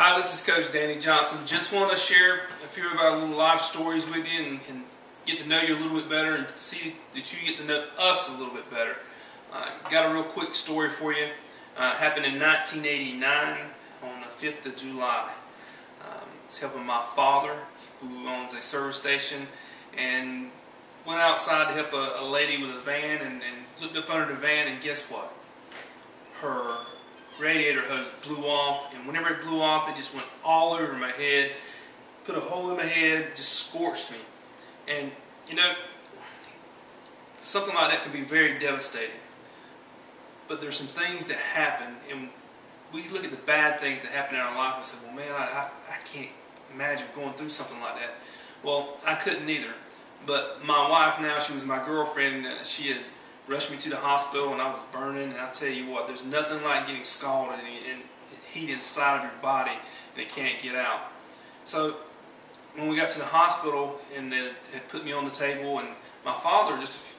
Hi, this is Coach Danny Johnson. Just want to share a few of our little life stories with you and get to know you a little bit better and see that you get to know us a little bit better. Got a real quick story for you. Happened in 1989 on the 5th of July. It's helping my father, who owns a service station, and went outside to help a lady with a van and looked up under the van, and guess what? Her radiator hose blew off, and whenever it blew off, it just went all over my head, put a hole in my head, just scorched me. And you know, something like that can be very devastating. But there's some things that happen, and we look at the bad things that happen in our life and say, well, man, I can't imagine going through something like that. Well, I couldn't either. But my wife now, she was my girlfriend, she had rushed me to the hospital and I was burning, and I tell you what, there's nothing like getting scalded and heat inside of your body and it can't get out. So when we got to the hospital and they had put me on the table, and my father just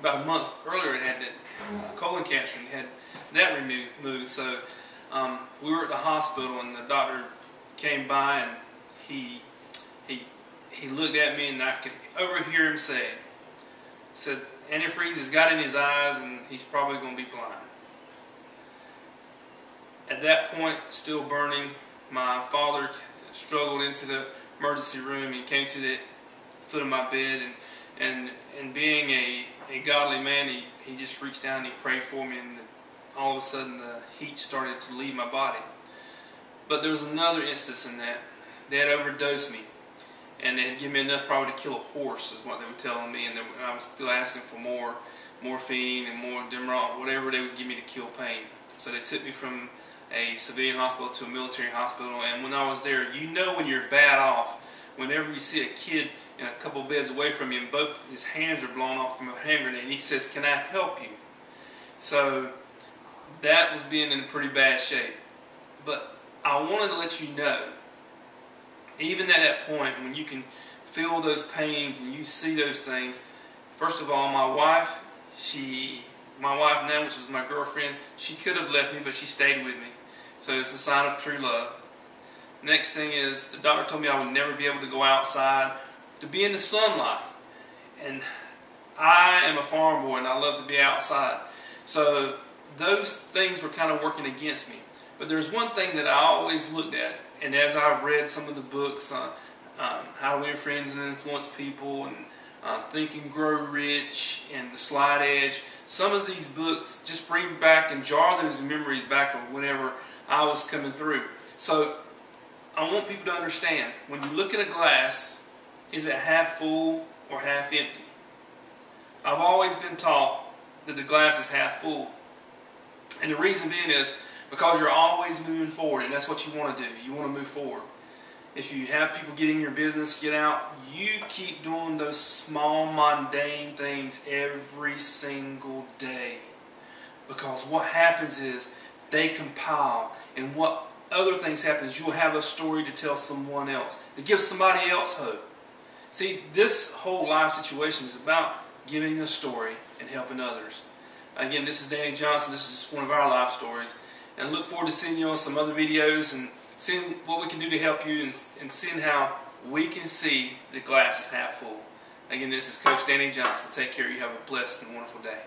about a month earlier had that colon cancer and had that removed. So we were at the hospital and the doctor came by and he looked at me, and I could overhear him said, antifreeze has got in his eyes and he's probably going to be blind. At that point, still burning, my father struggled into the emergency room. He came to the foot of my bed, and being a godly man, he just reached down and he prayed for me, and all of a sudden the heat started to leave my body. But there was another instance in that. They had overdosed me, and they had given me enough probably to kill a horse, is what they were telling me, and I was still asking for more morphine and more Demerol, whatever they would give me to kill pain. So they took me from a civilian hospital to a military hospital, and when I was there, you know when you're bad off, whenever you see a kid in a couple beds away from you and both his hands are blown off from a hand grenade, and he says, "Can I help you?" So that was being in pretty bad shape. But I wanted to let you know, even at that point when you can feel those pains and you see those things, first of all, my wife now, which was my girlfriend, she could have left me, but she stayed with me. So it's a sign of true love. Next thing is, the doctor told me I would never be able to go outside to be in the sunlight. And I am a farm boy and I love to be outside. So those things were kind of working against me. But there's one thing that I always looked at, and as I've read some of the books on How to Win Friends and Influence People, and Think and Grow Rich, and The Slight Edge, some of these books just bring back and jar those memories back of whenever I was coming through. So I want people to understand, when you look at a glass, is it half full or half empty? I've always been taught that the glass is half full. And the reason being is because you're always moving forward, and that's what you want to do. You want to move forward. If you have people get in your business, get out, you keep doing those small, mundane things every single day. Because what happens is they compile, and what other things happen is you'll have a story to tell someone else, to give somebody else hope. See, this whole life situation is about giving a story and helping others. Again, this is Danny Johnson. This is just one of our life stories. And I look forward to seeing you on some other videos and seeing what we can do to help you, and seeing how we can see the glass is half full. Again, this is Coach Danny Johnson. Take care. You have a blessed and wonderful day.